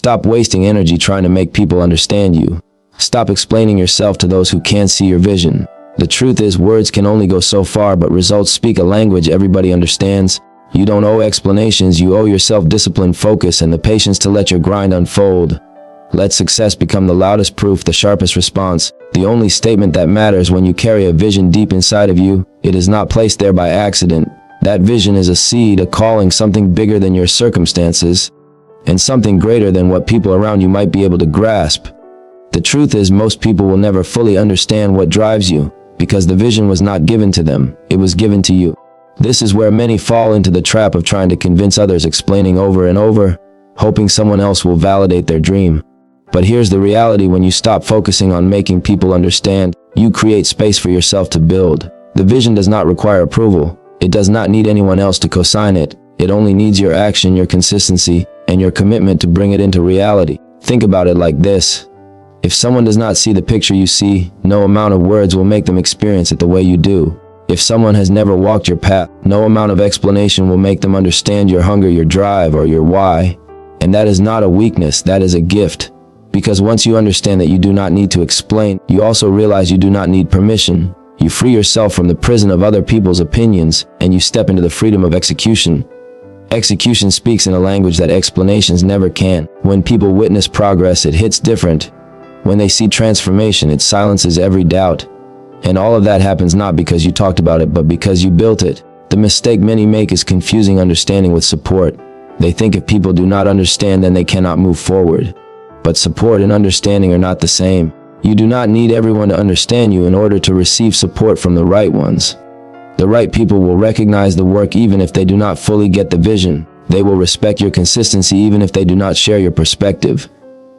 Stop wasting energy trying to make people understand you. Stop explaining yourself to those who can't see your vision. The truth is, words can only go so far, but results speak a language everybody understands. You don't owe explanations, you owe yourself discipline, focus, and the patience to let your grind unfold. Let success become the loudest proof, the sharpest response, the only statement that matters. When you carry a vision deep inside of you, it is not placed there by accident. That vision is a seed, a calling, something bigger than your circumstances, and something greater than what people around you might be able to grasp. The truth is, most people will never fully understand what drives you, because the vision was not given to them, it was given to you. This is where many fall into the trap of trying to convince others, explaining over and over, hoping someone else will validate their dream. But here's the reality: when you stop focusing on making people understand, you create space for yourself to build. The vision does not require approval. It does not need anyone else to co-sign it. It only needs your action, your consistency, and your commitment to bring it into reality. Think about it like this. If someone does not see the picture you see, no amount of words will make them experience it the way you do. If someone has never walked your path, no amount of explanation will make them understand your hunger, your drive, or your why. And that is not a weakness, that is a gift. Because once you understand that you do not need to explain, you also realize you do not need permission. You free yourself from the prison of other people's opinions, and you step into the freedom of execution. Execution speaks in a language that explanations never can. When people witness progress, it hits different. When they see transformation, it silences every doubt. And all of that happens not because you talked about it, but because you built it. The mistake many make is confusing understanding with support. They think if people do not understand, then they cannot move forward. But support and understanding are not the same. You do not need everyone to understand you in order to receive support from the right ones. The right people will recognize the work even if they do not fully get the vision. They will respect your consistency even if they do not share your perspective.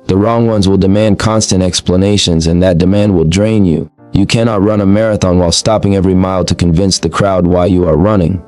The wrong ones will demand constant explanations, and that demand will drain you. You cannot run a marathon while stopping every mile to convince the crowd why you are running.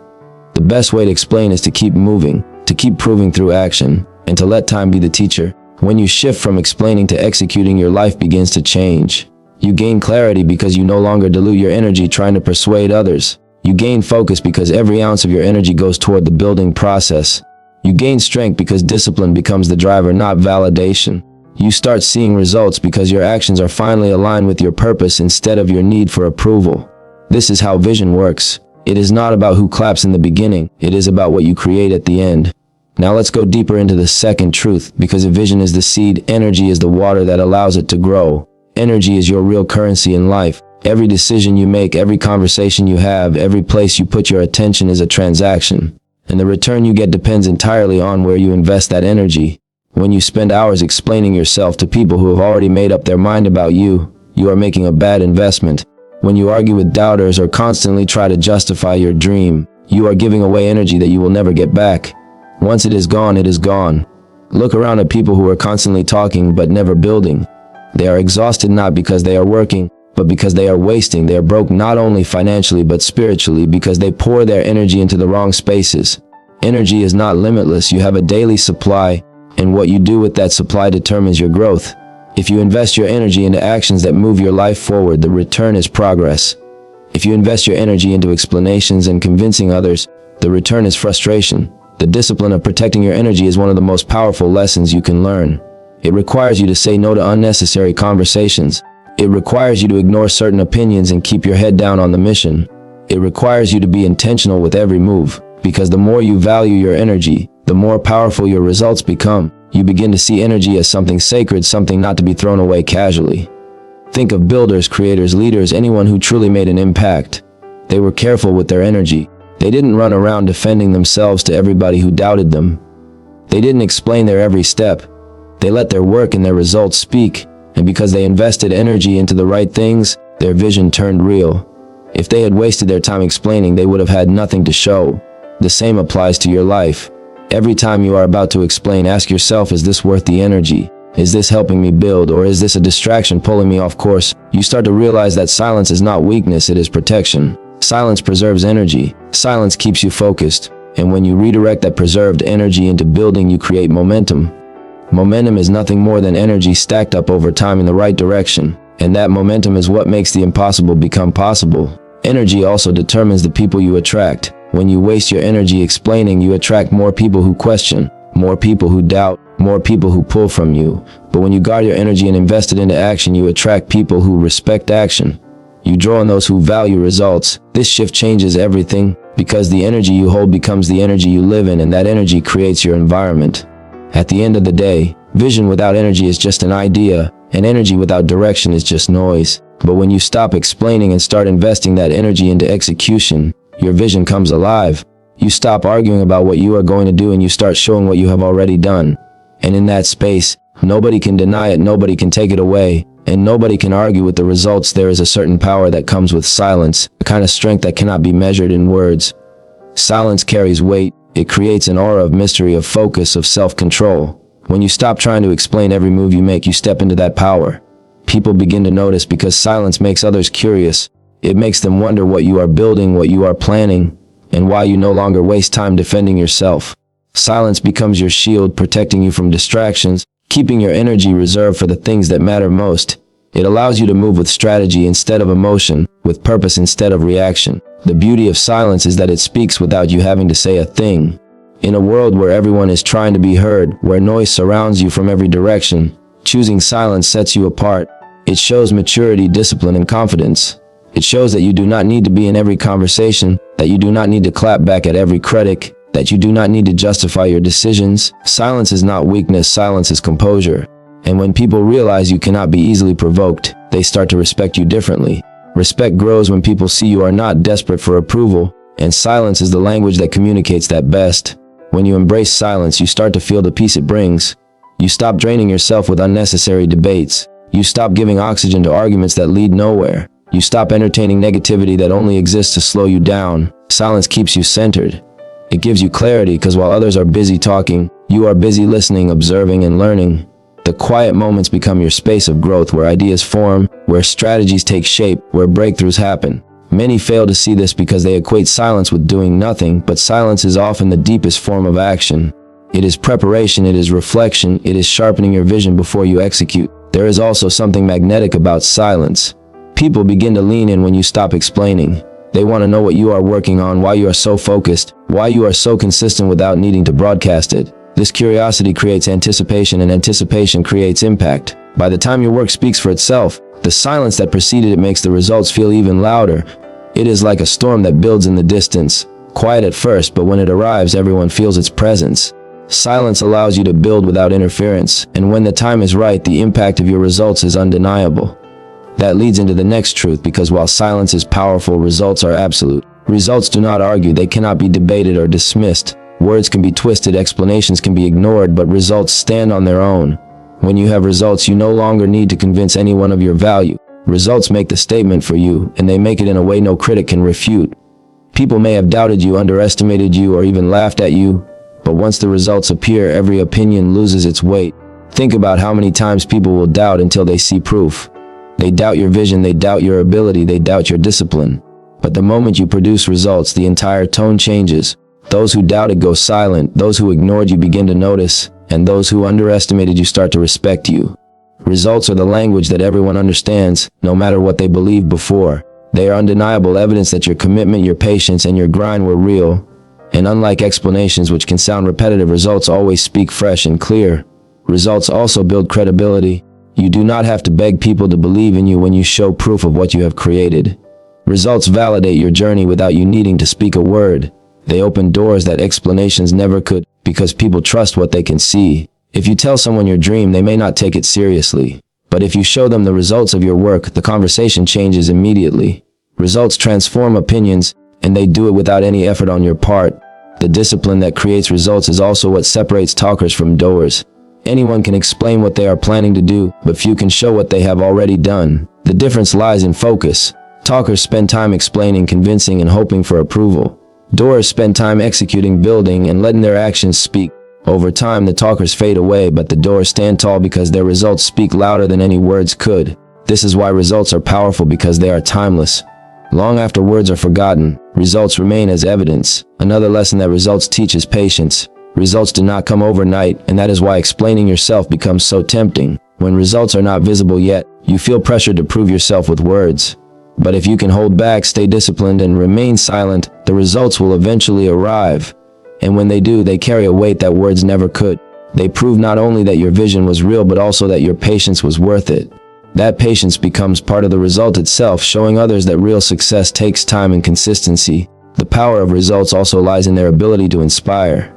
The best way to explain is to keep moving, to keep proving through action, and to let time be the teacher. When you shift from explaining to executing, your life begins to change. You gain clarity because you no longer dilute your energy trying to persuade others. You gain focus because every ounce of your energy goes toward the building process. You gain strength because discipline becomes the driver, not validation. You start seeing results because your actions are finally aligned with your purpose instead of your need for approval. This is how vision works. It is not about who claps in the beginning, it is about what you create at the end. Now let's go deeper into the second truth, because a vision is the seed, energy is the water that allows it to grow. Energy is your real currency in life. Every decision you make, every conversation you have, every place you put your attention is a transaction. And the return you get depends entirely on where you invest that energy. When you spend hours explaining yourself to people who have already made up their mind about you, you are making a bad investment. When you argue with doubters or constantly try to justify your dream, you are giving away energy that you will never get back. Once it is gone, it is gone. Look around at people who are constantly talking but never building. They are exhausted not because they are working, but because they are wasting. They are broke not only financially but spiritually because they pour their energy into the wrong spaces. Energy is not limitless. You have a daily supply, and what you do with that supply determines your growth. If you invest your energy into actions that move your life forward, the return is progress. If you invest your energy into explanations and convincing others, the return is frustration. The discipline of protecting your energy is one of the most powerful lessons you can learn. It requires you to say no to unnecessary conversations. It requires you to ignore certain opinions and keep your head down on the mission. It requires you to be intentional with every move, because the more you value your energy, the more powerful your results become. You begin to see energy as something sacred, something not to be thrown away casually. Think of builders, creators, leaders, anyone who truly made an impact. They were careful with their energy. They didn't run around defending themselves to everybody who doubted them. They didn't explain their every step. They let their work and their results speak, and because they invested energy into the right things, their vision turned real. If they had wasted their time explaining, they would have had nothing to show. The same applies to your life. Every time you are about to explain, ask yourself, is this worth the energy? Is this helping me build, or is this a distraction pulling me off course? You start to realize that silence is not weakness, it is protection. Silence preserves energy. Silence keeps you focused. And when you redirect that preserved energy into building, you create momentum. Momentum is nothing more than energy stacked up over time in the right direction. And that momentum is what makes the impossible become possible. Energy also determines the people you attract. When you waste your energy explaining, you attract more people who question, more people who doubt, more people who pull from you. But when you guard your energy and invest it into action, you attract people who respect action. You draw on those who value results. This shift changes everything, because the energy you hold becomes the energy you live in, and that energy creates your environment. At the end of the day, vision without energy is just an idea, and energy without direction is just noise. But when you stop explaining and start investing that energy into execution, your vision comes alive. You stop arguing about what you are going to do and you start showing what you have already done. And in that space, nobody can deny it, nobody can take it away, and nobody can argue with the results. There is a certain power that comes with silence, a kind of strength that cannot be measured in words. Silence carries weight. It creates an aura of mystery, of focus, of self-control. When you stop trying to explain every move you make, you step into that power. People begin to notice because silence makes others curious. It makes them wonder what you are building, what you are planning, and why you no longer waste time defending yourself. Silence becomes your shield, protecting you from distractions, keeping your energy reserved for the things that matter most. It allows you to move with strategy instead of emotion, with purpose instead of reaction. The beauty of silence is that it speaks without you having to say a thing. In a world where everyone is trying to be heard, where noise surrounds you from every direction, choosing silence sets you apart. It shows maturity, discipline, and confidence. It shows that you do not need to be in every conversation, that you do not need to clap back at every critic, that you do not need to justify your decisions. Silence is not weakness, silence is composure. And when people realize you cannot be easily provoked, they start to respect you differently. Respect grows when people see you are not desperate for approval, and silence is the language that communicates that best. When you embrace silence, you start to feel the peace it brings. You stop draining yourself with unnecessary debates. You stop giving oxygen to arguments that lead nowhere. You stop entertaining negativity that only exists to slow you down. Silence keeps you centered. It gives you clarity, because while others are busy talking, you are busy listening, observing, and learning. The quiet moments become your space of growth, where ideas form, where strategies take shape, where breakthroughs happen. Many fail to see this because they equate silence with doing nothing, but silence is often the deepest form of action. It is preparation, it is reflection, it is sharpening your vision before you execute. There is also something magnetic about silence. People begin to lean in when you stop explaining. They want to know what you are working on, why you are so focused, why you are so consistent without needing to broadcast it. This curiosity creates anticipation, and anticipation creates impact. By the time your work speaks for itself, the silence that preceded it makes the results feel even louder. It is like a storm that builds in the distance, quiet at first, but when it arrives, everyone feels its presence. Silence allows you to build without interference, and when the time is right, the impact of your results is undeniable. That leads into the next truth, because while silence is powerful, results are absolute. Results do not argue, they cannot be debated or dismissed. Words can be twisted, explanations can be ignored, but results stand on their own. When you have results, you no longer need to convince anyone of your value. Results make the statement for you, and they make it in a way no critic can refute. People may have doubted you, underestimated you, or even laughed at you, but once the results appear, every opinion loses its weight. Think about how many times people will doubt until they see proof. They doubt your vision, they doubt your ability, they doubt your discipline. But the moment you produce results, the entire tone changes. Those who doubted go silent, those who ignored you begin to notice, and those who underestimated you start to respect you. Results are the language that everyone understands, no matter what they believed before. They are undeniable evidence that your commitment, your patience, and your grind were real. And unlike explanations, which can sound repetitive, results always speak fresh and clear. Results also build credibility. You do not have to beg people to believe in you when you show proof of what you have created. Results validate your journey without you needing to speak a word. They open doors that explanations never could, because people trust what they can see. If you tell someone your dream, they may not take it seriously. But if you show them the results of your work, the conversation changes immediately. Results transform opinions, and they do it without any effort on your part. The discipline that creates results is also what separates talkers from doers. Anyone can explain what they are planning to do, but few can show what they have already done. The difference lies in focus. Talkers spend time explaining, convincing, and hoping for approval. Doers spend time executing, building, and letting their actions speak. Over time, the talkers fade away, but the doers stand tall because their results speak louder than any words could. This is why results are powerful, because they are timeless. Long after words are forgotten, results remain as evidence. Another lesson that results teach is patience. Results do not come overnight, and that is why explaining yourself becomes so tempting. When results are not visible yet, you feel pressured to prove yourself with words. But if you can hold back, stay disciplined, and remain silent, the results will eventually arrive. And when they do, they carry a weight that words never could. They prove not only that your vision was real, but also that your patience was worth it. That patience becomes part of the result itself, showing others that real success takes time and consistency. The power of results also lies in their ability to inspire.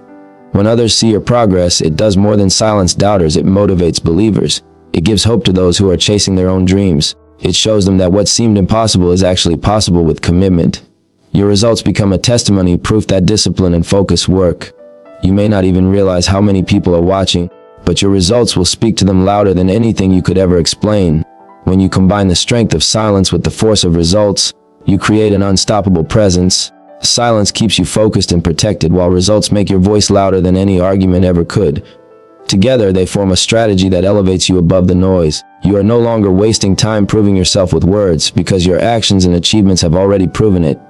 When others see your progress, it does more than silence doubters, it motivates believers. It gives hope to those who are chasing their own dreams. It shows them that what seemed impossible is actually possible with commitment. Your results become a testimony, proof that discipline and focus work. You may not even realize how many people are watching, but your results will speak to them louder than anything you could ever explain. When you combine the strength of silence with the force of results, you create an unstoppable presence. Silence keeps you focused and protected, while results make your voice louder than any argument ever could. Together, they form a strategy that elevates you above the noise. You are no longer wasting time proving yourself with words, because your actions and achievements have already proven it.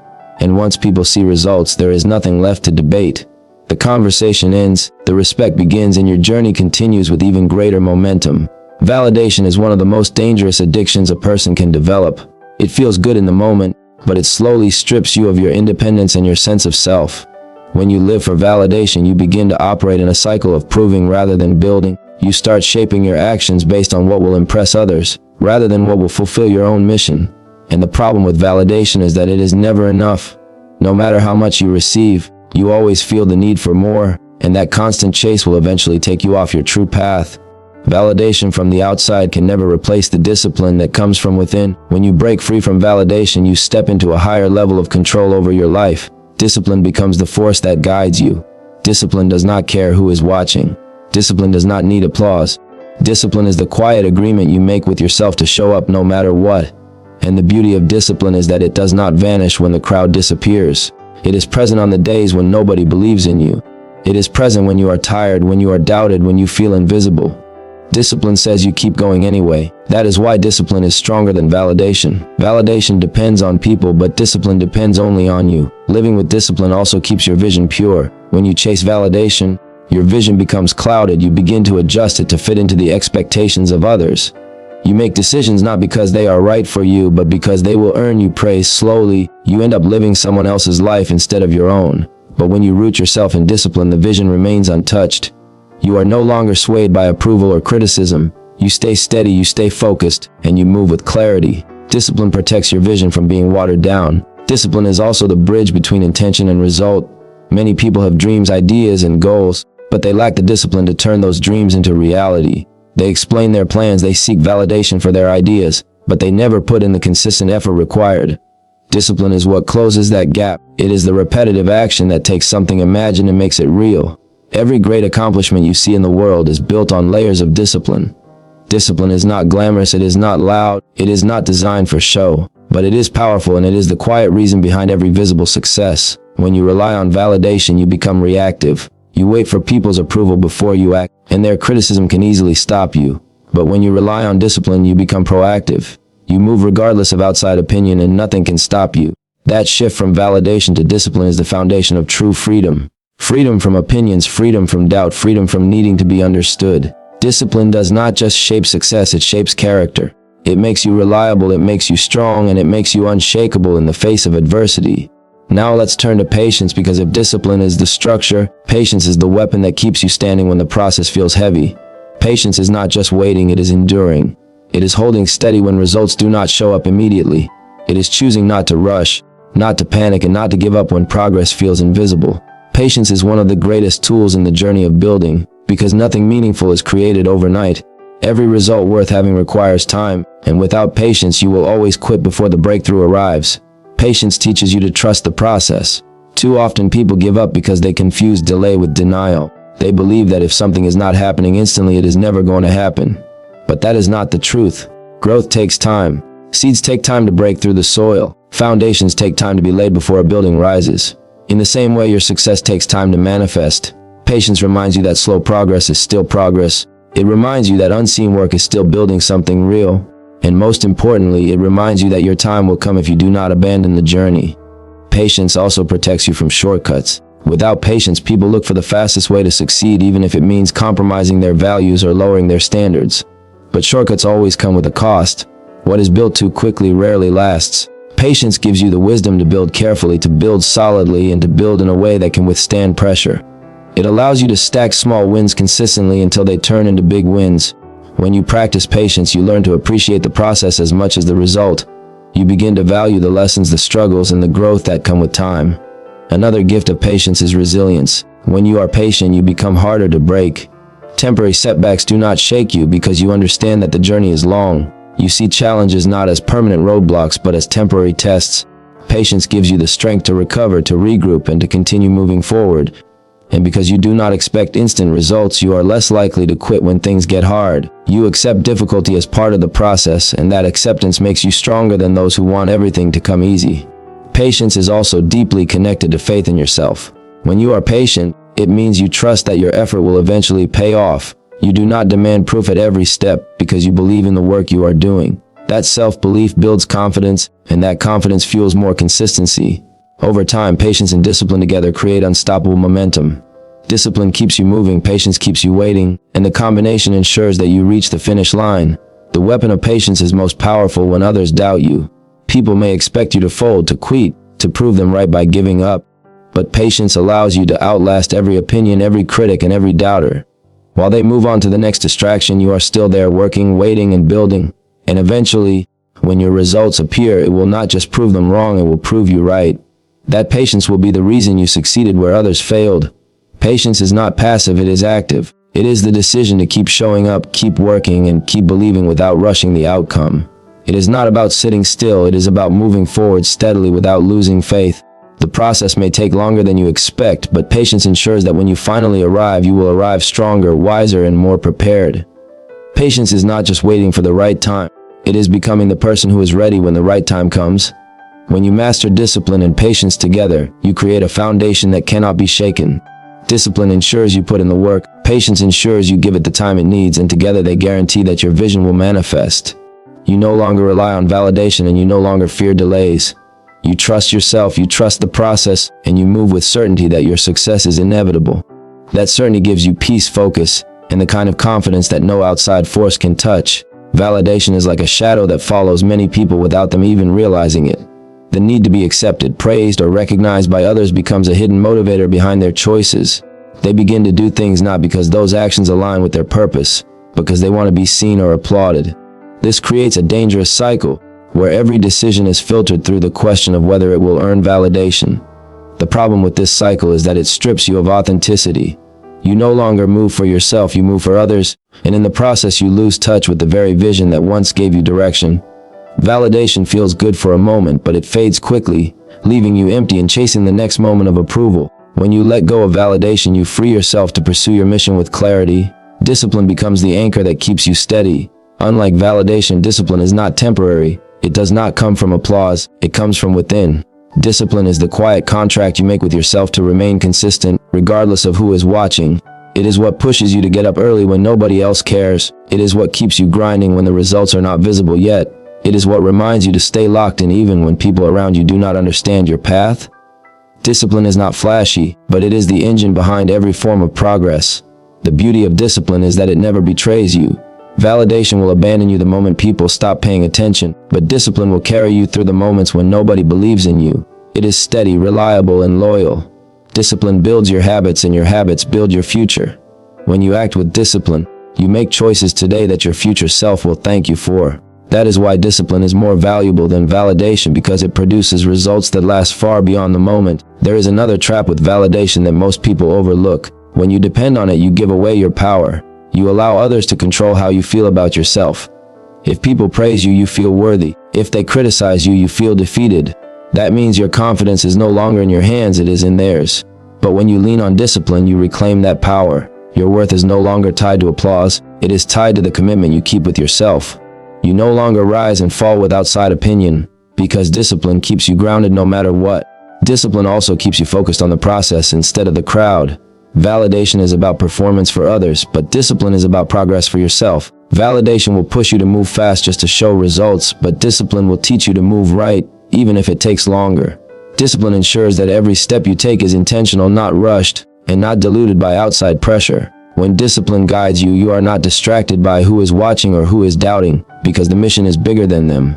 And once people see results, there is nothing left to debate. The conversation ends, the respect begins, and your journey continues with even greater momentum. Validation is one of the most dangerous addictions a person can develop. It feels good in the moment, but it slowly strips you of your independence and your sense of self. When you live for validation, you begin to operate in a cycle of proving rather than building. You start shaping your actions based on what will impress others, rather than what will fulfill your own mission. And the problem with validation is that it is never enough. No matter how much you receive, you always feel the need for more, and that constant chase will eventually take you off your true path. Validation from the outside can never replace the discipline that comes from within. When you break free from validation, you step into a higher level of control over your life. Discipline becomes the force that guides you. Discipline does not care who is watching. Discipline does not need applause. Discipline is the quiet agreement you make with yourself to show up no matter what. And the beauty of discipline is that it does not vanish when the crowd disappears. It is present on the days when nobody believes in you. It is present when you are tired, when you are doubted, when you feel invisible. Discipline says you keep going anyway. That is why discipline is stronger than validation. Validation depends on people, but discipline depends only on you. Living with discipline also keeps your vision pure. When you chase validation, your vision becomes clouded. You begin to adjust it to fit into the expectations of others. You make decisions not because they are right for you, but because they will earn you praise. Slowly, you end up living someone else's life instead of your own. But when you root yourself in discipline, the vision remains untouched. You are no longer swayed by approval or criticism. You stay steady, you stay focused, and you move with clarity. Discipline protects your vision from being watered down. Discipline is also the bridge between intention and result. Many people have dreams, ideas, and goals, but they lack the discipline to turn those dreams into reality. They explain their plans, they seek validation for their ideas, but they never put in the consistent effort required. Discipline is what closes that gap. It is the repetitive action that takes something imagined and makes it real. Every great accomplishment you see in the world is built on layers of discipline. Discipline is not glamorous, it is not loud, it is not designed for show, but it is powerful, and it is the quiet reason behind every visible success. When you rely on validation, you become reactive. You wait for people's approval before you act, and their criticism can easily stop you. But when you rely on discipline, you become proactive. You move regardless of outside opinion, and nothing can stop you. That shift from validation to discipline is the foundation of true freedom. Freedom from opinions, freedom from doubt, freedom from needing to be understood. Discipline does not just shape success, it shapes character. It makes you reliable, it makes you strong, and it makes you unshakable in the face of adversity. Now let's turn to patience, because if discipline is the structure, patience is the weapon that keeps you standing when the process feels heavy. Patience is not just waiting, it is enduring. It is holding steady when results do not show up immediately. It is choosing not to rush, not to panic, and not to give up when progress feels invisible. Patience is one of the greatest tools in the journey of building, because nothing meaningful is created overnight. Every result worth having requires time, and without patience you will always quit before the breakthrough arrives. Patience teaches you to trust the process. Too often people give up because they confuse delay with denial. They believe that if something is not happening instantly, it is never going to happen. But that is not the truth. Growth takes time. Seeds take time to break through the soil. Foundations take time to be laid before a building rises. In the same way, your success takes time to manifest. Patience reminds you that slow progress is still progress. It reminds you that unseen work is still building something real. And most importantly, it reminds you that your time will come if you do not abandon the journey. Patience also protects you from shortcuts. Without patience, people look for the fastest way to succeed, even if it means compromising their values or lowering their standards. But shortcuts always come with a cost. What is built too quickly rarely lasts. Patience gives you the wisdom to build carefully, to build solidly, and to build in a way that can withstand pressure. It allows you to stack small wins consistently until they turn into big wins. When you practice patience, you learn to appreciate the process as much as the result. You begin to value the lessons, the struggles, and the growth that come with time. Another gift of patience is resilience. When you are patient, you become harder to break. Temporary setbacks do not shake you because you understand that the journey is long. You see challenges not as permanent roadblocks but as temporary tests. Patience gives you the strength to recover, to regroup, and to continue moving forward. And because you do not expect instant results, you are less likely to quit when things get hard. You accept difficulty as part of the process, and that acceptance makes you stronger than those who want everything to come easy. Patience is also deeply connected to faith in yourself. When you are patient, it means you trust that your effort will eventually pay off. You do not demand proof at every step because you believe in the work you are doing. That self-belief builds confidence, and that confidence fuels more consistency. Over time, patience and discipline together create unstoppable momentum. Discipline keeps you moving, patience keeps you waiting, and the combination ensures that you reach the finish line. The weapon of patience is most powerful when others doubt you. People may expect you to fold, to quit, to prove them right by giving up. But patience allows you to outlast every opinion, every critic, and every doubter. While they move on to the next distraction, you are still there working, waiting, and building. And eventually, when your results appear, it will not just prove them wrong, it will prove you right. That patience will be the reason you succeeded where others failed. Patience is not passive, it is active. It is the decision to keep showing up, keep working, and keep believing without rushing the outcome. It is not about sitting still, it is about moving forward steadily without losing faith. The process may take longer than you expect, but patience ensures that when you finally arrive, you will arrive stronger, wiser, and more prepared. Patience is not just waiting for the right time. It is becoming the person who is ready when the right time comes. When you master discipline and patience together, you create a foundation that cannot be shaken. Discipline ensures you put in the work, patience ensures you give it the time it needs, and together they guarantee that your vision will manifest. You no longer rely on validation and you no longer fear delays. You trust yourself, you trust the process, and you move with certainty that your success is inevitable. That certainty gives you peace, focus, and the kind of confidence that no outside force can touch. Validation is like a shadow that follows many people without them even realizing it. The need to be accepted, praised, or recognized by others becomes a hidden motivator behind their choices. They begin to do things not because those actions align with their purpose, but because they want to be seen or applauded. This creates a dangerous cycle, where every decision is filtered through the question of whether it will earn validation. The problem with this cycle is that it strips you of authenticity. You no longer move for yourself, you move for others, and in the process you lose touch with the very vision that once gave you direction. Validation feels good for a moment, but it fades quickly, leaving you empty and chasing the next moment of approval. When you let go of validation, you free yourself to pursue your mission with clarity. Discipline becomes the anchor that keeps you steady. Unlike validation, discipline is not temporary. It does not come from applause, it comes from within. Discipline is the quiet contract you make with yourself to remain consistent, regardless of who is watching. It is what pushes you to get up early when nobody else cares. It is what keeps you grinding when the results are not visible yet. It is what reminds you to stay locked in even when people around you do not understand your path. Discipline is not flashy, but it is the engine behind every form of progress. The beauty of discipline is that it never betrays you. Validation will abandon you the moment people stop paying attention, but discipline will carry you through the moments when nobody believes in you. It is steady, reliable, and loyal. Discipline builds your habits, and your habits build your future. When you act with discipline, you make choices today that your future self will thank you for. That is why discipline is more valuable than validation, because it produces results that last far beyond the moment. There is another trap with validation that most people overlook. When you depend on it, you give away your power. You allow others to control how you feel about yourself. If people praise you, you feel worthy. If they criticize you, you feel defeated. That means your confidence is no longer in your hands, it is in theirs. But when you lean on discipline, you reclaim that power. Your worth is no longer tied to applause. It is tied to the commitment you keep with yourself. You no longer rise and fall with outside opinion, because discipline keeps you grounded no matter what. Discipline also keeps you focused on the process instead of the crowd. Validation is about performance for others, but discipline is about progress for yourself. Validation will push you to move fast just to show results, but discipline will teach you to move right, even if it takes longer. Discipline ensures that every step you take is intentional, not rushed, and not diluted by outside pressure. When discipline guides you, you are not distracted by who is watching or who is doubting, because the mission is bigger than them.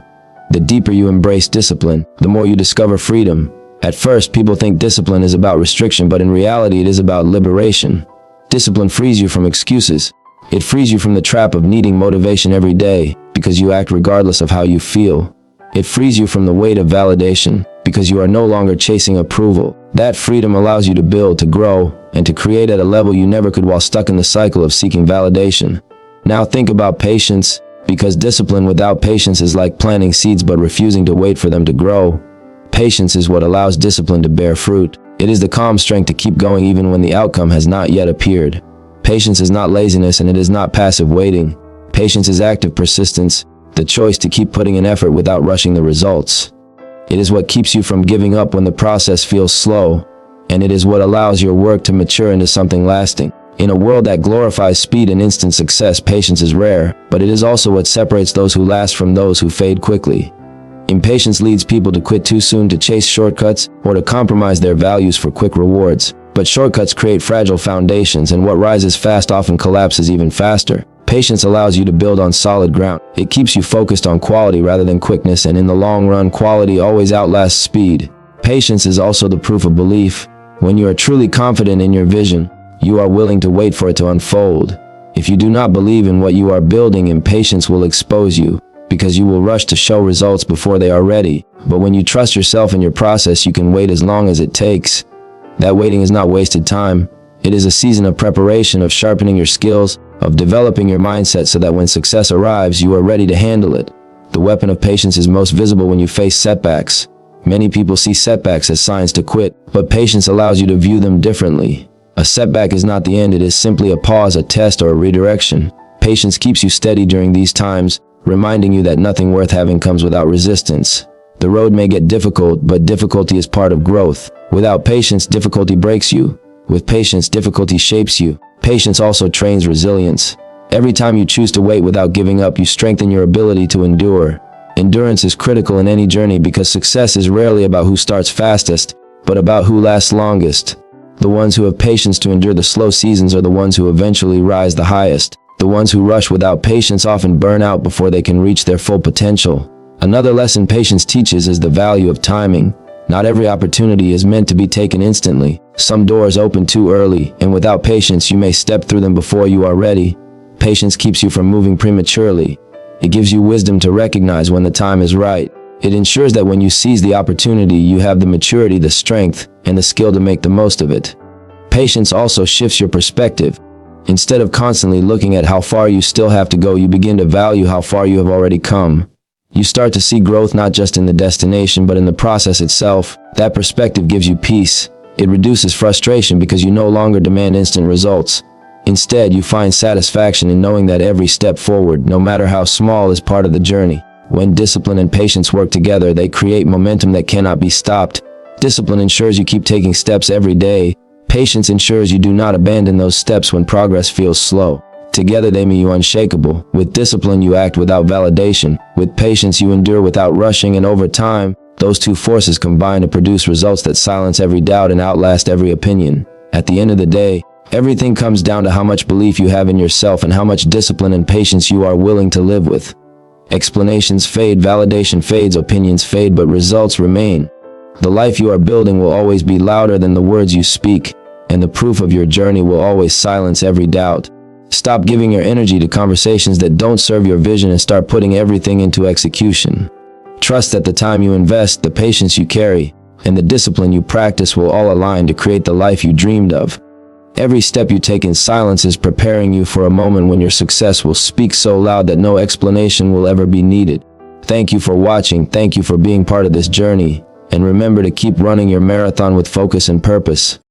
The deeper you embrace discipline, the more you discover freedom. At first, people think discipline is about restriction, but in reality, it is about liberation. Discipline frees you from excuses. It frees you from the trap of needing motivation every day because you act regardless of how you feel. It frees you from the weight of validation because you are no longer chasing approval. That freedom allows you to build, to grow, and to create at a level you never could while stuck in the cycle of seeking validation. Now think about patience, because discipline without patience is like planting seeds but refusing to wait for them to grow. Patience is what allows discipline to bear fruit. It is the calm strength to keep going even when the outcome has not yet appeared. Patience is not laziness, and it is not passive waiting. Patience is active persistence, the choice to keep putting in effort without rushing the results. It is what keeps you from giving up when the process feels slow, and it is what allows your work to mature into something lasting. In a world that glorifies speed and instant success, patience is rare, but it is also what separates those who last from those who fade quickly. Impatience leads people to quit too soon, to chase shortcuts, or to compromise their values for quick rewards. But shortcuts create fragile foundations, and what rises fast often collapses even faster. Patience allows you to build on solid ground. It keeps you focused on quality rather than quickness, and in the long run, quality always outlasts speed. Patience is also the proof of belief. When you are truly confident in your vision, you are willing to wait for it to unfold. If you do not believe in what you are building, impatience will expose you, because you will rush to show results before they are ready. But when you trust yourself and your process, you can wait as long as it takes. That waiting is not wasted time. It is a season of preparation, of sharpening your skills, of developing your mindset so that when success arrives, you are ready to handle it. The weapon of patience is most visible when you face setbacks. Many people see setbacks as signs to quit, but patience allows you to view them differently. A setback is not the end, it is simply a pause, a test, or a redirection. Patience keeps you steady during these times, reminding you that nothing worth having comes without resistance. The road may get difficult, but difficulty is part of growth. Without patience, difficulty breaks you. With patience, difficulty shapes you. Patience also trains resilience. Every time you choose to wait without giving up, you strengthen your ability to endure. Endurance is critical in any journey because success is rarely about who starts fastest, but about who lasts longest. The ones who have patience to endure the slow seasons are the ones who eventually rise the highest. The ones who rush without patience often burn out before they can reach their full potential. Another lesson patience teaches is the value of timing. Not every opportunity is meant to be taken instantly. Some doors open too early, and without patience, you may step through them before you are ready. Patience keeps you from moving prematurely. It gives you wisdom to recognize when the time is right. It ensures that when you seize the opportunity, you have the maturity, the strength, and the skill to make the most of it. Patience also shifts your perspective. Instead of constantly looking at how far you still have to go, you begin to value how far you have already come. You start to see growth not just in the destination, but in the process itself. That perspective gives you peace. It reduces frustration because you no longer demand instant results. Instead, you find satisfaction in knowing that every step forward, no matter how small, is part of the journey. When discipline and patience work together, they create momentum that cannot be stopped. Discipline ensures you keep taking steps every day. Patience ensures you do not abandon those steps when progress feels slow. Together they make you unshakable. With discipline, you act without validation. With patience, you endure without rushing, and over time, those two forces combine to produce results that silence every doubt and outlast every opinion. At the end of the day, everything comes down to how much belief you have in yourself and how much discipline and patience you are willing to live with. Explanations fade, validation fades, opinions fade, but results remain. The life you are building will always be louder than the words you speak, and the proof of your journey will always silence every doubt. Stop giving your energy to conversations that don't serve your vision and start putting everything into execution. Trust that the time you invest, the patience you carry, and the discipline you practice will all align to create the life you dreamed of. Every step you take in silence is preparing you for a moment when your success will speak so loud that no explanation will ever be needed. Thank you for watching, thank you for being part of this journey, and remember to keep running your marathon with focus and purpose.